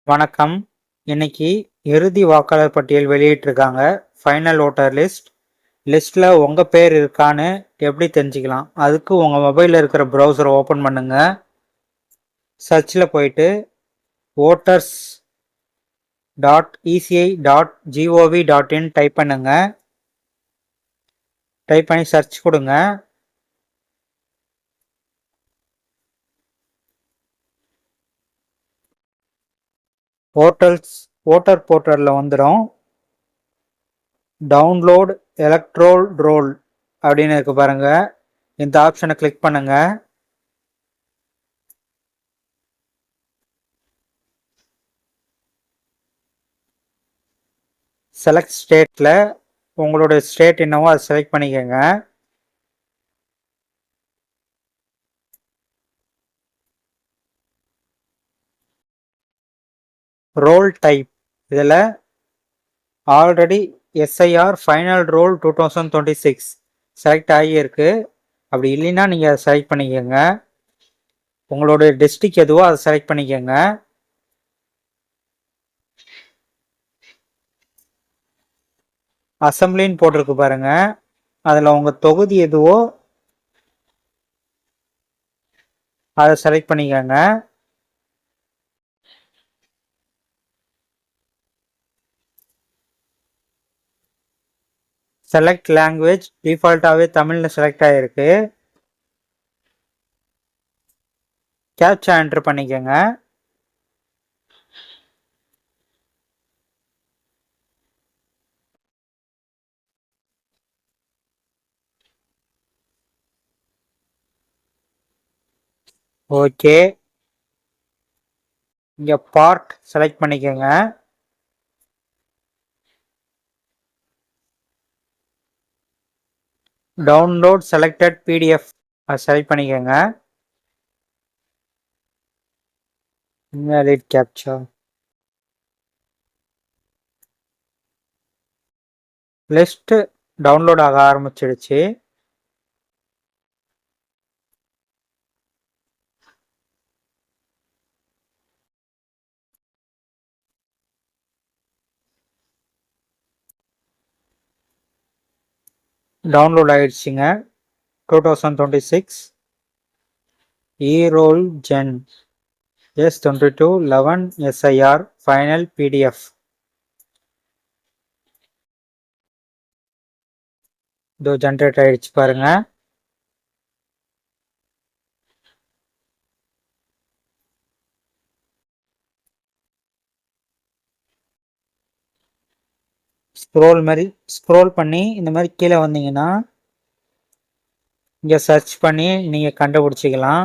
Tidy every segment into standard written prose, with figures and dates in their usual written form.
வணக்கம். இன்னைக்கு இறுதி வாக்காளர் பட்டியல் வெளியிட்டிருக்காங்க. ஃபைனல் ஓட்டர் லிஸ்ட்ல உங்க பேர் இருக்கான்னு எப்படி தெரிஞ்சுக்கலாம்? அதுக்கு உங்க மொபைல்ல இருக்கிற ப்ரௌசரை ஓபன் பண்ணுங்க. சர்ச்ல போயிட்டு voters.eci.gov.in டைப் பண்ணுங்க. டைப் பண்ணி சர்ச் கொடுங்க. ஓட்டர் போர்ட்டலில் வந்துடும். டவுன்லோட் எலக்ட்ரோல் ரோல் அப்படின்னு இருக்கு பாருங்க. இந்த ஆப்ஷனை கிளிக் பண்ணுங்க. செலக்ட் ஸ்டேட்ல உங்களோட ஸ்டேட் என்னவோ அதை செலக்ட் பண்ணிக்கோங்க. ரோல் டைப் இதில் already SIR final roll 2026 select ஆகியிருக்கு. அப்படி இல்லைன்னா நீங்கள் அதை செலக்ட் பண்ணிக்கோங்க. உங்களோட டிஸ்ட்ரிக்ட் எதுவோ அதை செலக்ட் பண்ணிக்கோங்க. அசம்பிளின்னு போட்டிருக்கு பாருங்க. அதில் உங்கள் தொகுதி எதுவோ அதை செலக்ட் பண்ணிக்கோங்க. செலக்ட் லாங்குவேஜ் டிஃபால்ட்டாகவே தமிழில் செலக்ட் ஆகிருக்கு. கேப்சா என்ட்ரு பண்ணிக்கோங்க. ஓகே, இங்கே பார்ட் செலக்ட் பண்ணிக்கோங்க. டவுன்லோட் செலக்டட் பிடிஎஃப் அதை செலக்ட் பண்ணிக்கோங்க. Invalid captcha. லிஸ்ட் டவுன்லோட் ஆக ஆரம்பிச்சிடுச்சு. டவுன்லோட் ஆயிடுச்சுங்க. 2026 E-Roll Gen S2211 SIR Final PDF. இதோ ஜென்ரேட் ஆயிடுச்சு பாருங்க. ஸ்க்ரோல் பண்ணி இந்த மாதிரி கீழே வந்தீங்கன்னா இங்கே சர்ச் பண்ணி நீங்கள் கண்டுபிடிச்சிக்கலாம்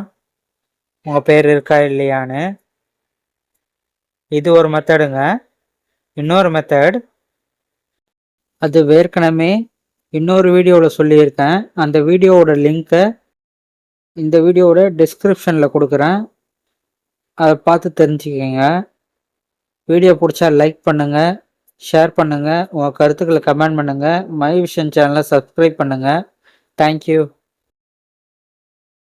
உங்கள் பேர் இருக்கா இல்லையான்னு. இது ஒரு மெத்தடுங்க. இன்னொரு மெத்தட், அது ஏற்கனவே இன்னொரு வீடியோவில் சொல்லியிருக்கேன். அந்த வீடியோவோட லிங்க்கை இந்த வீடியோவோட டிஸ்கிரிப்ஷனில் கொடுக்குறேன். அதை பார்த்து தெரிஞ்சுக்கோங்க. வீடியோ பிடிச்சா லைக் பண்ணுங்கள், ஷேர் பண்ணுங்கள், உங்கள் கருத்துக்களை கமெண்ட் பண்ணுங்கள். மை விஷன் சேனலை சப்ஸ்கிரைப் பண்ணுங்கள். தேங்க்யூ.